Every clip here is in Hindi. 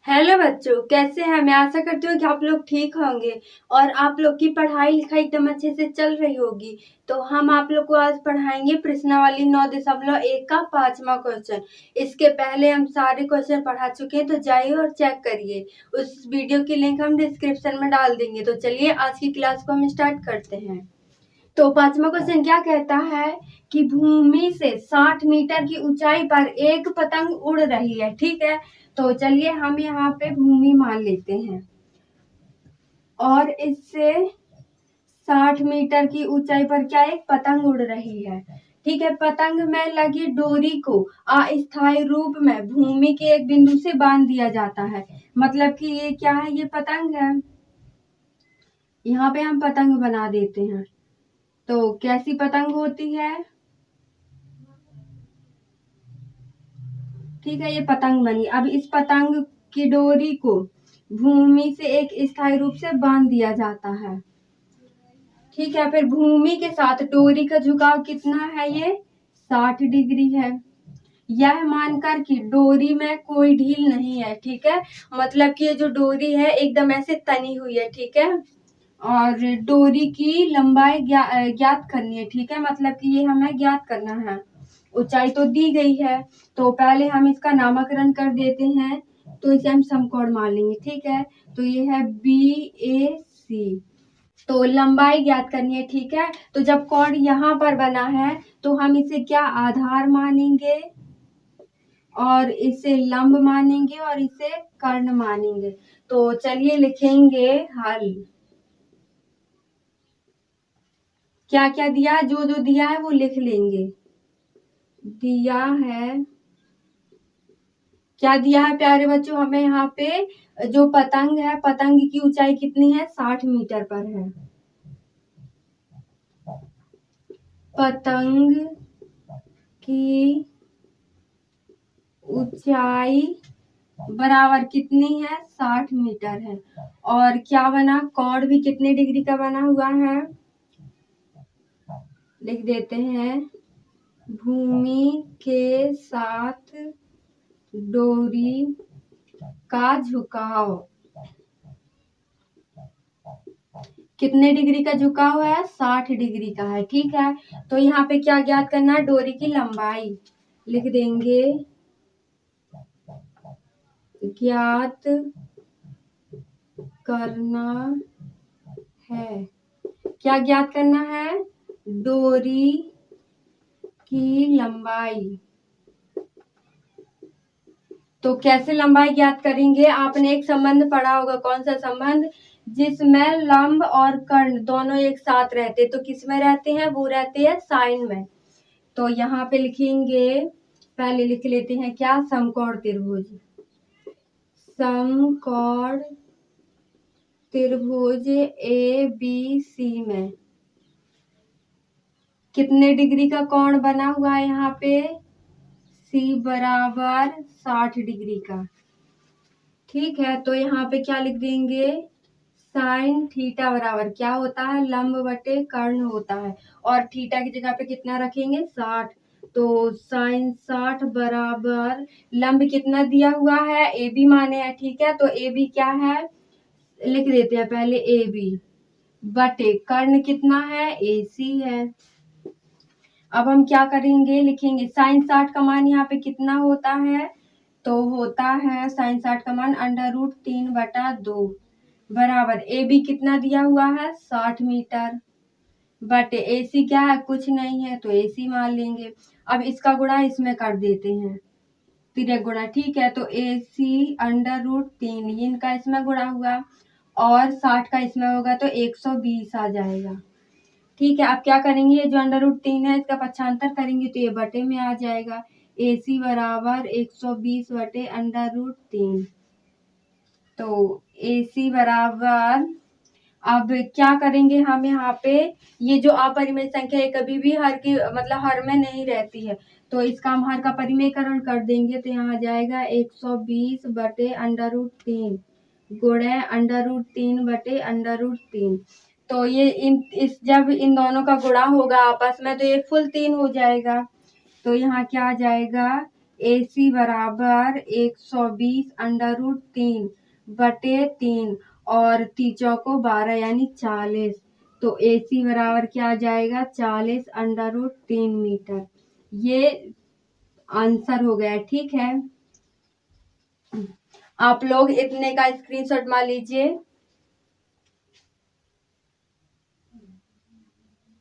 हेलो बच्चों, कैसे हैं? मैं आशा करती हूँ कि आप लोग ठीक होंगे और आप लोग की पढ़ाई लिखाई एकदम अच्छे से चल रही होगी। तो हम आप लोग को आज पढ़ाएंगे प्रश्नावली 9.1 का 5वां क्वेश्चन। इसके पहले हम सारे क्वेश्चन पढ़ा चुके हैं, तो जाइए और चेक करिए। उस वीडियो की लिंक हम डिस्क्रिप्शन में डाल देंगे। तो चलिए आज की क्लास को हम स्टार्ट करते हैं। तो 5वां क्वेश्चन क्या कहता है कि भूमि से 60 मीटर की ऊंचाई पर एक पतंग उड़ रही है। ठीक है, तो चलिए हम यहाँ पे भूमि मान लेते हैं और इससे 60 मीटर की ऊंचाई पर क्या एक पतंग उड़ रही है। ठीक है, पतंग में लगी डोरी को अस्थायी रूप में भूमि के एक बिंदु से बांध दिया जाता है। मतलब कि ये क्या है, ये पतंग है। यहाँ पे हम पतंग बना देते हैं। तो कैसी पतंग होती है? ठीक है, ये पतंग बनी। अब इस पतंग की डोरी को भूमि से एक स्थायी रूप से बांध दिया जाता है। ठीक है, फिर भूमि के साथ डोरी का झुकाव कितना है? ये 60 डिग्री है। यह मानकर कि डोरी में कोई ढील नहीं है। ठीक है, मतलब कि ये जो डोरी है एकदम ऐसे तनी हुई है। ठीक है, और डोरी की लंबाई ज्ञात करनी है। ठीक है, मतलब कि ये हमें ज्ञात करना है। ऊंचाई तो दी गई है, तो पहले हम इसका नामकरण कर देते हैं। तो इसे हम समकोण मान लेंगे। ठीक है, तो ये है BAC। तो लंबाई ज्ञात करनी है। ठीक है, तो जब कोण यहाँ पर बना है तो हम इसे क्या आधार मानेंगे और इसे लंब मानेंगे और इसे कर्ण मानेंगे। तो चलिए लिखेंगे हल। क्या क्या दिया, जो जो दिया है वो लिख लेंगे। दिया है, क्या दिया है प्यारे बच्चों? हमें यहाँ पे जो पतंग है, पतंग की ऊंचाई कितनी है? 60 मीटर पर है। पतंग की ऊंचाई बराबर कितनी है? 60 मीटर है। और क्या बना? कोण भी कितने डिग्री का बना हुआ है? लिख देते हैं, भूमि के साथ डोरी का झुकाव कितने डिग्री का झुकाव है? 60 डिग्री का है। ठीक है, तो यहाँ पे क्या ज्ञात करना है? डोरी की लंबाई लिख देंगे, ज्ञात करना है। क्या ज्ञात करना है? डोरी की लंबाई। तो कैसे लंबाई ज्ञात करेंगे? आपने एक संबंध पढ़ा होगा। कौन सा संबंध? जिसमें लंब और कर्ण दोनों एक साथ रहते। तो किस में रहते हैं? वो रहते हैं साइन में। तो यहाँ पे लिखेंगे, पहले लिख लेते हैं क्या? समकोण त्रिभुज। समकोण त्रिभुज ABC में कितने डिग्री का कोण बना हुआ है? यहाँ पे C बराबर 60 डिग्री का। ठीक है, तो यहाँ पे क्या लिख देंगे? साइन थीटा बराबर क्या होता है? लंब बटे कर्ण होता है। और थीटा की जगह पे कितना रखेंगे? 60। तो साइन 60 बराबर लंब कितना दिया हुआ है? AB माने है। ठीक है, तो AB क्या है? लिख देते हैं पहले AB बटे कर्ण कितना है? AC है। अब हम क्या करेंगे? लिखेंगे साइन 60 का मान यहाँ पे कितना होता है? तो होता है साइन 60 का मान √3/2 बराबर AB कितना दिया हुआ है? 60 मीटर बटे AC क्या है? कुछ नहीं है, तो AC मान लेंगे। अब इसका गुणा इसमें कर देते हैं, तिर्यक गुणा। ठीक है, तो AC √3 इनका इसमें गुणा हुआ और 60 का इसमें होगा तो 120 आ जाएगा। ठीक है, अब क्या करेंगे? ये जो √3 है इसका पक्षांतर करेंगे तो ये बटे में आ जाएगा। AC बराबर 120 बटे √3। तो AC बराबर, अब क्या करेंगे हम यहाँ पे? ये जो अपरिमेय संख्या है कभी भी हर की मतलब हर में नहीं रहती है, तो इसका हम हर का परिमेयकरण कर देंगे। तो यहाँ आ जाएगा 120 बटे √3 गुणे √3 बटे √3। तो ये जब इन दोनों का गुणा होगा आपस में तो ये फुल 3 हो जाएगा। तो यहाँ क्या आ जाएगा? AC बराबर 120√3/3 और 3×4 यानी 40। तो AC बराबर क्या आ जाएगा 40√3 मीटर। ये आंसर हो गया। ठीक है, आप लोग इतने का स्क्रीनशॉट मार लीजिए।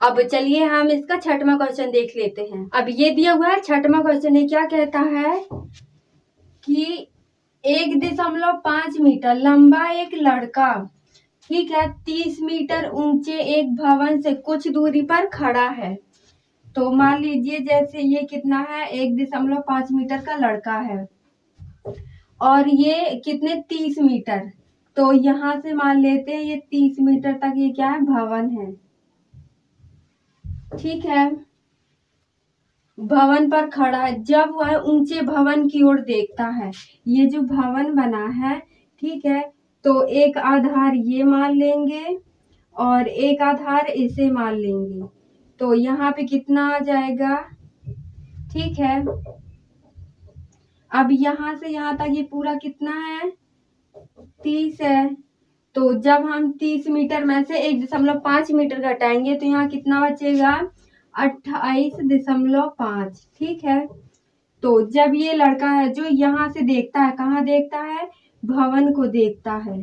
अब चलिए हम इसका छठवां क्वेश्चन देख लेते हैं। अब ये दिया हुआ है छठवां क्वेश्चन है, क्या कहता है कि 1.5 मीटर लंबा एक लड़का, ठीक है, 30 मीटर ऊंचे एक भवन से कुछ दूरी पर खड़ा है। तो मान लीजिए जैसे ये कितना है 1.5 मीटर का लड़का है और ये कितने 30 मीटर। तो यहां से मान लेते हैं ये 30 मीटर तक ये क्या है भवन है। ठीक है, भवन पर खड़ा है। जब वह ऊंचे भवन की ओर देखता है, ये जो भवन बना है, ठीक है, तो एक आधार ये मान लेंगे और एक आधार इसे मान लेंगे। तो यहाँ पे कितना आ जाएगा। ठीक है, अब यहाँ से यहाँ तक ये पूरा कितना है 30 है। तो जब हम 30 मीटर में से 1.5 मीटर घटाएंगे तो यहाँ कितना बचेगा 28.5। ठीक है, तो जब ये लड़का है जो यहाँ से देखता है, कहाँ देखता है भवन को देखता है,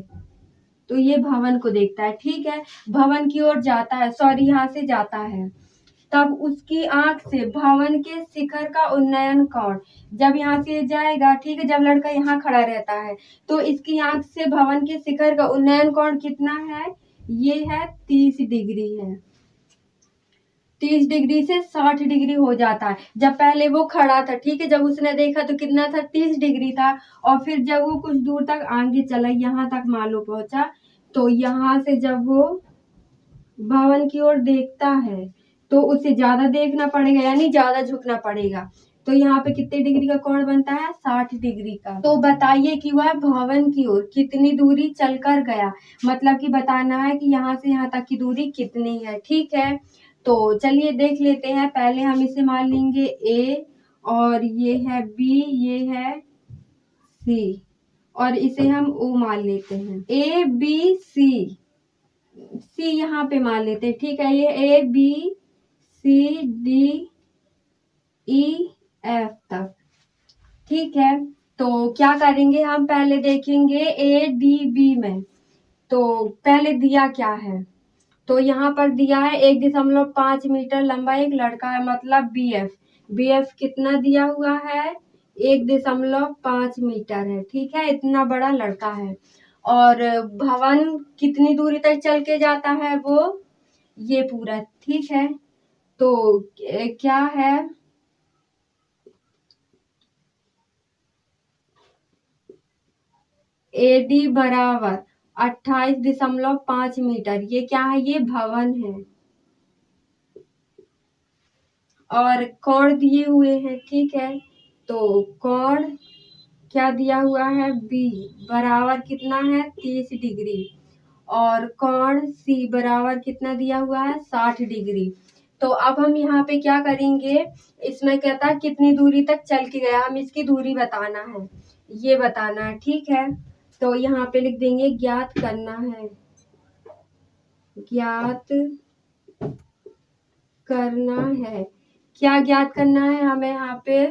तो ये भवन को देखता है। ठीक है, भवन की ओर जाता है, सॉरी यहाँ से जाता है, तब उसकी आंख से भवन के शिखर का उन्नयन कोण, जब यहाँ से जाएगा, ठीक है, जब लड़का यहाँ खड़ा रहता है तो इसकी आंख से भवन के शिखर का उन्नयन कोण कितना है, ये है 30 डिग्री है। 30 डिग्री से 60 डिग्री हो जाता है। जब पहले वो खड़ा था, ठीक है, जब उसने देखा तो कितना था 30 डिग्री था, और फिर जब वो कुछ दूर तक आगे चला, यहाँ तक मान लो पहुंचा, तो यहाँ से जब वो भवन की ओर देखता है तो उसे ज्यादा देखना पड़ेगा, यानी ज्यादा झुकना पड़ेगा। तो यहाँ पे कितने डिग्री का कोण बनता है 60 डिग्री का। तो बताइए कि वह भवन की ओर कितनी दूरी चलकर गया, मतलब कि बताना है कि यहाँ से यहाँ तक की दूरी कितनी है। ठीक है, तो चलिए देख लेते हैं। पहले हम इसे मान लेंगे A और ये है B, ये है C और इसे हम O मान लेते हैं। A B C यहाँ पे मान लेते हैं। ठीक है, ये A B C D E F तक। ठीक है, तो क्या करेंगे हम, पहले देखेंगे A D B में। तो पहले दिया क्या है, तो यहाँ पर दिया है 1.5 मीटर लंबा एक लड़का है, मतलब BF कितना दिया हुआ है 1.5 मीटर है। ठीक है, इतना बड़ा लड़का है और भवन कितनी दूरी तक चल के जाता है, वो ये पूरा। ठीक है, तो क्या है AD बराबर 28.5 मीटर। ये क्या है, ये भवन है और कोण दिए हुए हैं। ठीक है, तो कोण क्या दिया हुआ है B बराबर कितना है 30 डिग्री और कोण C बराबर कितना दिया हुआ है 60 डिग्री। तो अब हम यहाँ पे क्या करेंगे, इसमें कहता है कितनी दूरी तक चल के गया, हम इसकी दूरी बताना है, ये बताना है। ठीक है, तो यहाँ पे लिख देंगे ज्ञात करना है, ज्ञात करना है। क्या ज्ञात करना है हमें यहाँ पे,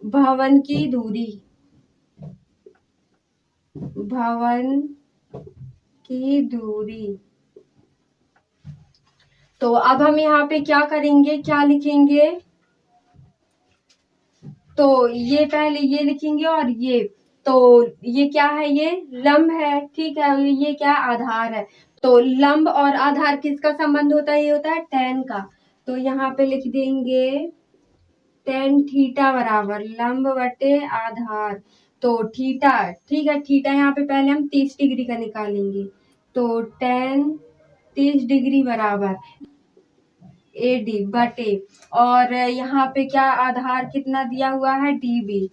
भवन की दूरी, भवन की दूरी। तो अब हम यहाँ पे क्या करेंगे, क्या लिखेंगे, तो ये पहले ये लिखेंगे और ये, तो ये क्या है, ये लंब है। ठीक है, ये क्या आधार है। तो लंब और आधार किसका संबंध होता है, ये होता है tan का। तो यहाँ पे लिख देंगे tan थीटा बराबर लंब बटे आधार। तो थीटा, ठीक है, थीटा यहाँ पे पहले हम 30 डिग्री का निकालेंगे, तो tan 30 डिग्री बराबर AD बटे, और यहाँ पे क्या आधार कितना दिया हुआ है DB,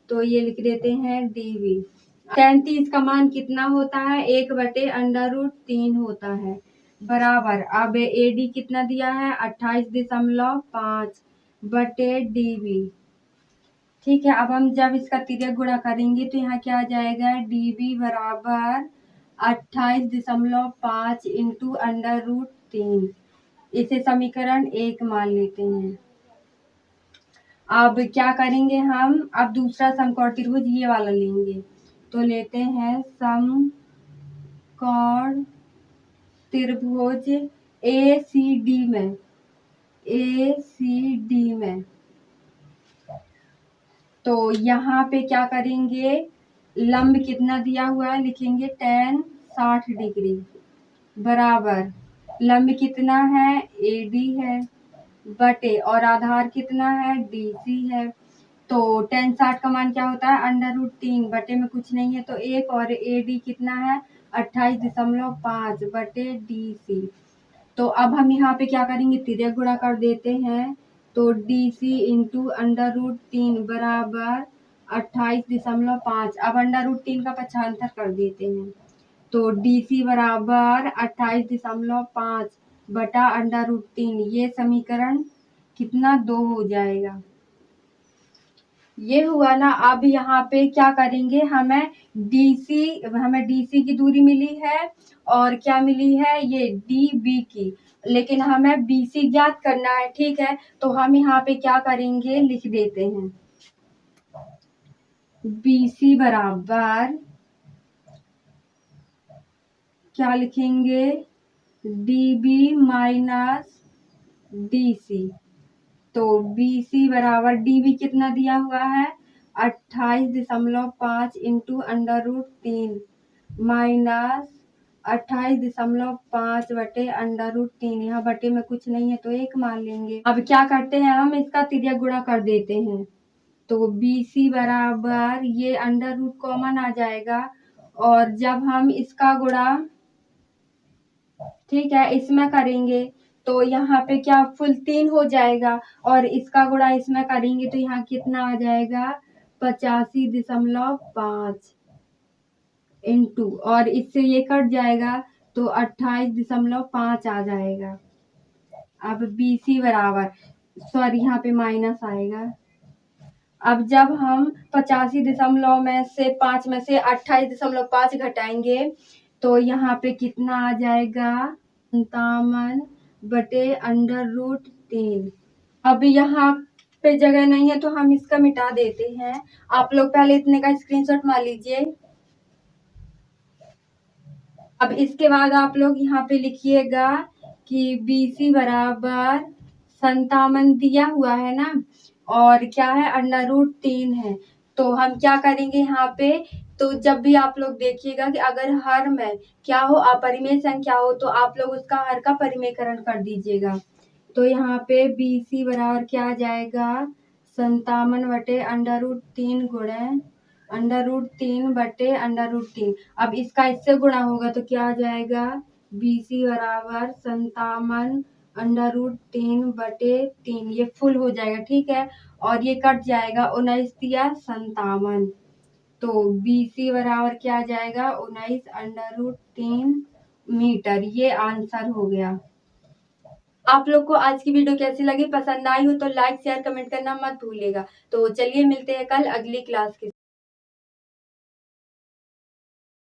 तो ये लिख देते हैं DB। tan 30 का मान कितना होता है 1/√3 होता है, बराबर अब AD कितना दिया है 28.5 बटे DB। ठीक है। अब हम जब इसका तिर्यक गुणा करेंगे तो यहाँ क्या आ जाएगा, db बराबर 28.5 इंटू √3। इसे समीकरण 1 मान लेते हैं। अब क्या करेंगे हम, अब दूसरा समकोण त्रिभुज ये वाला लेंगे, तो लेते हैं समकोण त्रिभुज ACD में। तो यहाँ पे क्या करेंगे, लंब कितना दिया हुआ है लिखेंगे tan 60 डिग्री बराबर लंब कितना है AD है बटे और आधार कितना है DC है। तो tan 60 का मान क्या होता है √3 बटे में कुछ नहीं है तो 1 और AD कितना है 28.5 बटे DC। तो अब हम यहाँ पे क्या करेंगे, तिर्यक गुणा कर देते हैं। तो DC इंटू √3 बराबर 28.5। अब √3 का पक्षांतर कर देते हैं। तो DC बराबर 28.5 बटा √3। ये समीकरण कितना 2 हो जाएगा। ये हुआ ना। अब यहाँ पे क्या करेंगे, हमें DC की दूरी मिली है और क्या मिली है ये DB की, लेकिन हमें BC ज्ञात करना है। ठीक है, तो हम यहाँ पे क्या करेंगे, लिख देते हैं BC बराबर क्या लिखेंगे DB माइनस DC। तो BC बराबर DB कितना दिया हुआ है 28.5 इंटू √3 माइनस 28.5 बटे √3। यहाँ बटे में कुछ नहीं है तो 1 मान लेंगे। अब क्या करते हैं, हम इसका तिर्यक गुणा कर देते हैं। तो BC बराबर ये √ कॉमन आ जाएगा और जब हम इसका गुणा ठीक है इसमें करेंगे तो यहाँ पे क्या फुल 3 हो जाएगा और इसका गुणा इसमें करेंगे तो यहाँ कितना आ जाएगा 85.5 इंटू और इससे ये कट जाएगा तो 28.5 आ जाएगा। अब BC बराबर यहाँ पे माइनस आएगा। अब जब हम 85 में से 5 में से 28.5 घटाएंगे तो यहाँ पे कितना आ जाएगा 57 बटे √3। अब यहाँ पे जगह नहीं है तो हम इसका मिटा देते हैं। आप लोग पहले इतने का स्क्रीनशॉट मार लीजिए। अब इसके बाद आप लोग यहाँ पे लिखिएगा कि BC बराबर 57 दिया हुआ है ना और क्या है √3 है। तो हम क्या करेंगे यहाँ पे, तो जब भी आप लोग देखिएगा कि अगर हर में क्या हो अपरिमेय संख्या हो तो आप लोग उसका हर का परिमेयकरण कर दीजिएगा। तो यहाँ पे BC बराबर क्या आ जाएगा 57 बटे √3 गुणे √3 बटे √3। अब इसका इससे गुणा होगा तो क्या आ जाएगा BC बराबर 57 √3 बटे 3। ये फुल हो जाएगा ठीक है और ये कट जाएगा 19 या 57। तो BC बराबर क्या आ जाएगा 19 √3 मीटर। ये आंसर हो गया। आप लोग को आज की वीडियो कैसी लगी, पसंद आई हो तो लाइक शेयर कमेंट करना मत भूलिएगा। तो चलिए मिलते हैं कल अगली क्लास के